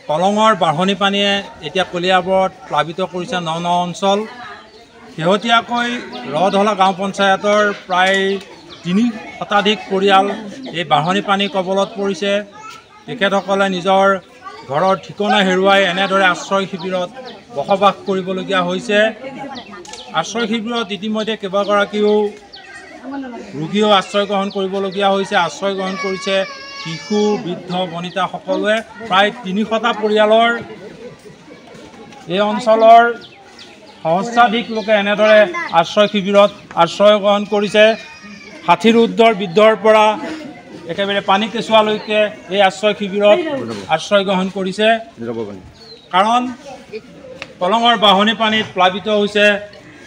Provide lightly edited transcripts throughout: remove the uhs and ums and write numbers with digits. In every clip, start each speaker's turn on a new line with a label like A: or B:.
A: কলঙৰ বাঢ়নি পানীয়ে এতিয়া কলিয়াবৰত প্লাবিত কৰিছে ন অঞ্চল। শেহতীয়াকৈ ৰধলা গাঁও পঞ্চায়তৰ প্ৰায় ৩০ শতাধিক পৰিয়াল এই বাঢ়নি পানীৰ কবলত পৰিছে। তেখেতসকলে নিজৰ ঘৰৰ ঠিকনা হেৰুৱাই এনেদৰে আশ্ৰয় শিবিৰত বসবাস কৰিবলগীয়া হৈছে। আশ্ৰয় শিবিৰত ইতিমধ্যে কেইবাগৰাকীও ৰোগীও আশ্ৰয় গ্ৰহণ কৰিবলগীয়া হৈছে। আশ্ৰয় গ্ৰহণ কৰিছে শিশু, বৃদ্ধ, বনিতা সকলোৱে। প্ৰায় ৩০০টা পৰিয়ালৰ এই অঞ্চলৰ সহস্ৰাধিক লোকে এনেদৰে আশ্ৰয় শিবিৰত আশ্ৰয় গ্ৰহণ কৰিছে। ৬০ৰ ঊৰ্ধৰ বৃদ্ধৰ পৰা একেবাৰে পানী কেঁচুৱালৈকে এই আশ্ৰয় শিবিৰত আশ্ৰয় গ্ৰহণ কৰিছে। কাৰণ কলঙৰ বাঢ়নি পানীত প্লাবিত হৈছে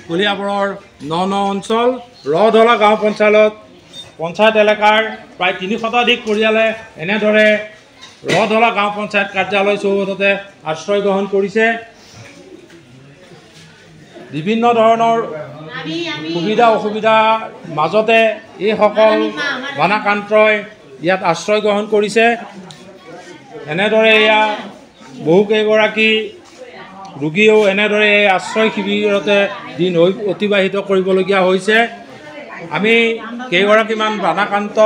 A: কলিয়াবৰৰ ন অঞ্চল। ৰধলা গাঁও পঞ্চায়ত এলেকাৰ প্ৰায় ৩০ শতাধিক পৰিয়ালে এনেদৰে ৰধলা গাঁও পঞ্চায়ত কাৰ্যালয় চৌহদতে আশ্ৰয় গ্ৰহণ কৰিছে। বিভিন্ন ধৰণৰ সুবিধা অসুবিধাৰ মাজতে এইসকল বানাক্ৰান্তই ইয়াত আশ্ৰয় গ্ৰহণ কৰিছে। এনেদৰে ইয়াত বহুকেইগৰাকী ৰোগীয়েও এনেদৰে এই আশ্ৰয় শিবিৰতে দিন অতিবাহিত কৰিবলগীয়া হৈছে। আমি কেইগৰাকীমান বানাক্ৰান্ত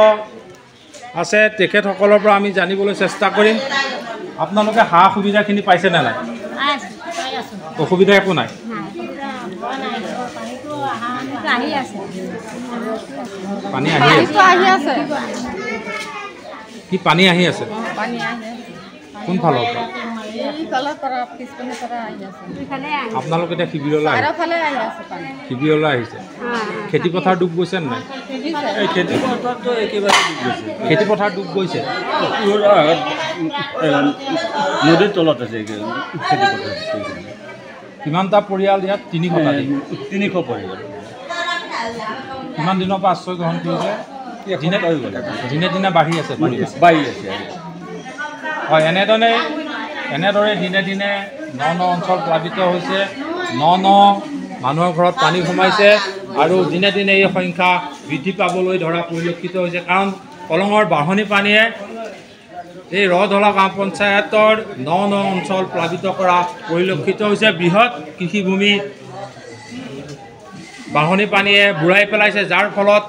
A: আছে তেখেতসকলৰ পৰা আমি জানিবলৈ চেষ্টা কৰিম। আপোনালোকে সা সুবিধাখিনি পাইছেনে নাই? অসুবিধা একো নাই? পানী আহি আছে। কি পানী আহি আছে? কোনফালৰ পৰা? আপোনালোকে এতিয়া শিবিৰলৈ আহিছে। খেতিপথাৰ ডুব গৈছে নাই? খেতিপথাৰ ডুব গৈছে।
B: নদীৰ তলত আছে।
A: কিমানটা পৰিয়াল ইয়াত?
B: ৩০০ পৰিয়াল।
A: কিমান দিনৰ পৰা আশ্ৰয় গ্ৰহণ কৰিছে? দিনে দিনে বাঢ়ি আছে। হয়, এনেদৰে দিনে দিনে ন অঞ্চল প্লাবিত হৈছে। ন মানুহৰ ঘৰত পানী সোমাইছে আৰু দিনে দিনে এই সংখ্যা বৃদ্ধি পাবলৈ ধৰা পৰিলক্ষিত হৈছে। কাৰণ কলঙৰ বাঢ়নি পানীয়ে এই ৰধলা গাঁও পঞ্চায়তৰ ন অঞ্চল প্লাবিত কৰা পৰিলক্ষিত হৈছে। বৃহৎ কৃষিভূমি বাঢ়নি পানীয়ে বুৰাই পেলাইছে, যাৰ ফলত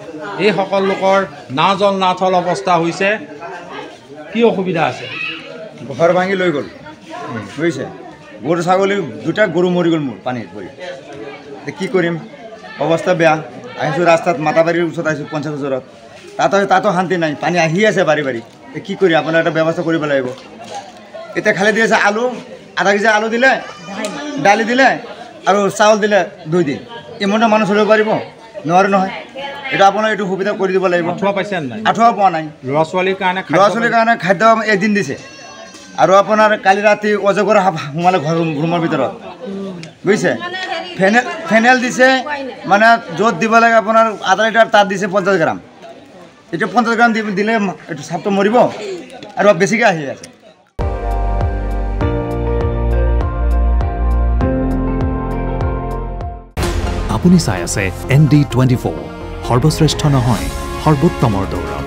A: এইসকল লোকৰ না জল না থল অৱস্থা হৈছে। কি অসুবিধা আছে?
C: ঘৰ ভাঙি লৈ গ'ল, বুজিছে। গৰু ছাগলী দুটা গৰু মৰি গ'ল মোৰ পানীত পৰি। কি কৰিম, অৱস্থা বেয়া। আহিছোঁ ৰাস্তাত, মাতাবাৰীৰ ওচৰত আহিছোঁ, পঞ্চায়ত ওচৰত। তাতো শান্তি নাই, পানী আহি আছে বাৰী বাৰী। কি কৰি আপোনাৰ এটা ব্যৱস্থা কৰিব লাগিব। এতিয়া খালি দি আছে আলু, আধা কেজি আলু দিলে, দালি দিলে আৰু চাউল দিলে 2 দিন। ইমানটা মানুহ চলিব পাৰিব? নোৱাৰে নহয়। এটা আপোনাৰ এইটো সুবিধা কৰি দিব লাগিব।
A: আঁঠুৱা পাইছে নাই?
C: আঁঠুৱা পোৱা নাই। ল'ৰা ছোৱালীৰ কাৰণে খাদ্য এদিন দিছে। আৰু আপোনাৰ কালি ৰাতি অজগৰ সাপ সোমালে ৰুমৰ ভিতৰত, বুজিছে। ফেনেল দিছে, মানে য'ত দিব লাগে আপোনাৰ আধা লিটাৰ তাত দিছে 50 গ্ৰাম। এইটো 50 গ্ৰাম দিলে এইটো সাপটো মৰিব আৰু বেছিকৈ আহি আছে।
D: আপুনি চাই আছে ND24, সৰ্বশ্ৰেষ্ঠ নহয় সৰ্বোত্তমৰ দৌৰ।